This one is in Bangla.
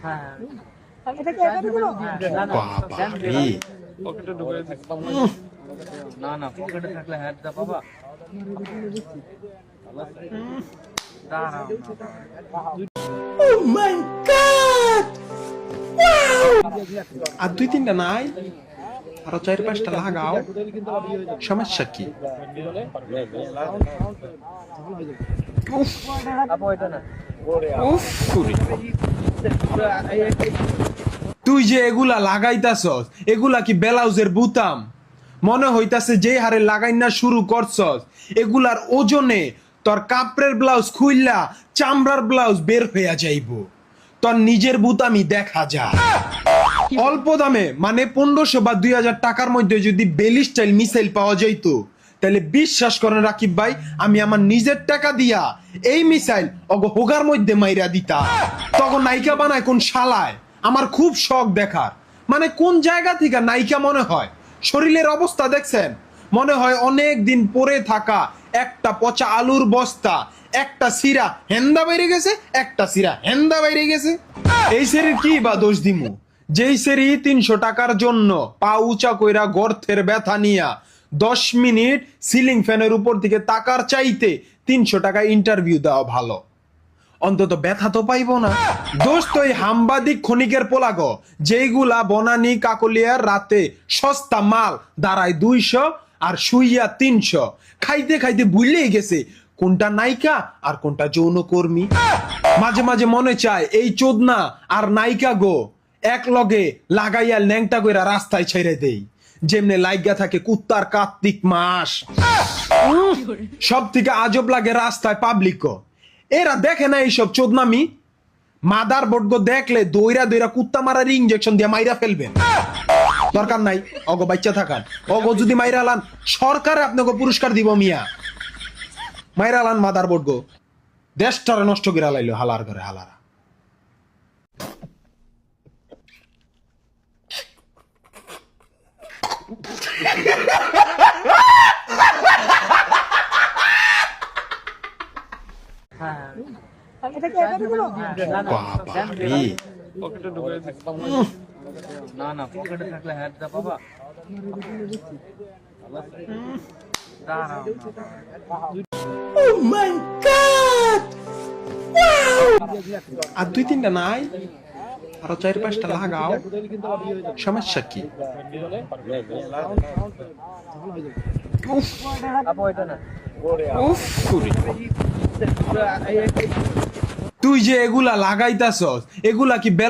বাবারে পকেটে ঢুকে না না পকেটে থাকলে হ্যাঁ দা বাবা দাঁড়াও Oh my god! Wow! আর দুই তিনটা নাই আরো চার পাঁচটা লাগাও সমস্যা কি উফ উফ তুই যে এগুলা লাগাইতাছস এগুলা কি ব্লাউজের বুতাম মনে হইতাছে যে হারে লাগাই না শুরু করছস এগুলার ওজনে তোর কাপড়ের ব্লাউজ খুইল্লা চামড়ার ব্লাউজ বের হইয়া যাইব তোর নিজের বুতামি দেখা যায় অল্প দামে মানে 1500 বা 2000 টাকার মধ্যে যদি বেলি স্টাইল মিসাইল পাওয়া যাইতো তাহলে বিশ্বাস করেন রাকিব ভাই আমি আমার নিজের টাকা দিয়া এই মিসাইল হোগার মধ্যে মাইরা দিতা তখন নায়িকা বানায় কোন শালায় আমার খুব শখ দেখার মানে কোন জায়গা থেকে নায়িকা মনে হয় শরীরের অবস্থা দেখছেন মনে হয় অনেক দিন পরে থাকা একটা পচা আলুর বস্তা একটা সিরা হেন্দা বাইরে গেছে একটা সিরা হেন্দা বাইরে গেছে এই শরীর কি বা দোষ দিমু যেই সেরি 300 টাকার জন্য পা উঁচা কইরা গর্তের ব্যথা নিয়া 10 মিনিট সিলিং ফ্যানের উপর থেকে তাকার চাইতে 300 টাকা ইন্টারভিউ দেওয়া ভালো অন্তত ব্যথা তো পাইবো না দোষ তো এই হাম্বাদিক ক্ষণিকের পোলাগ যেইগুলা বনানী কাকলিয়ার রাতে সস্তা মাল দাঁড়ায় 200 আর শুইয়া 300 খাইতে খাইতে ভুলেই গেছে কোনটা নায়িকা আর কোনটা যৌনকর্মী মাঝে মাঝে মনে চায় এই চোদনা আর নায়িকা গো এক লগে লাগাইয়া ল্যাংটা কইরা রাস্তায় ছেড়ে দেই যেমনে লাইগা থাকে কুত্তার কার্তিক মাস সব থেকে আজব লাগে রাস্তায় পাবলিক এরা দেখে না এইসব চোদনামি মাদার বোর্ড দেখলে দইরা দইরা কুত্তা মারার ইনজেকশন দিয়ে মাইরা ফেলবেন দরকার নাই অগো বাচ্চা থাকার অগো যদি মাইরা লান সরকারে আপনাকে পুরস্কার দিব মিয়া মাইরা লান মাদার বোর্ড গো দেশটারে নষ্ট করে লাইলো হালার ঘরে হালারা বাবারে পকেটে ঢুকে না না পকেটে থাকলে হ্যাঁ দা বাবা দাঁড়াও Oh my god! Wow! আর দুই তিনটা নাই আরো চার পাঁচটা লাগাও সমস্যা কি উফ উফ তুই যে এগুলা লাগাইতাছস এগুলা কি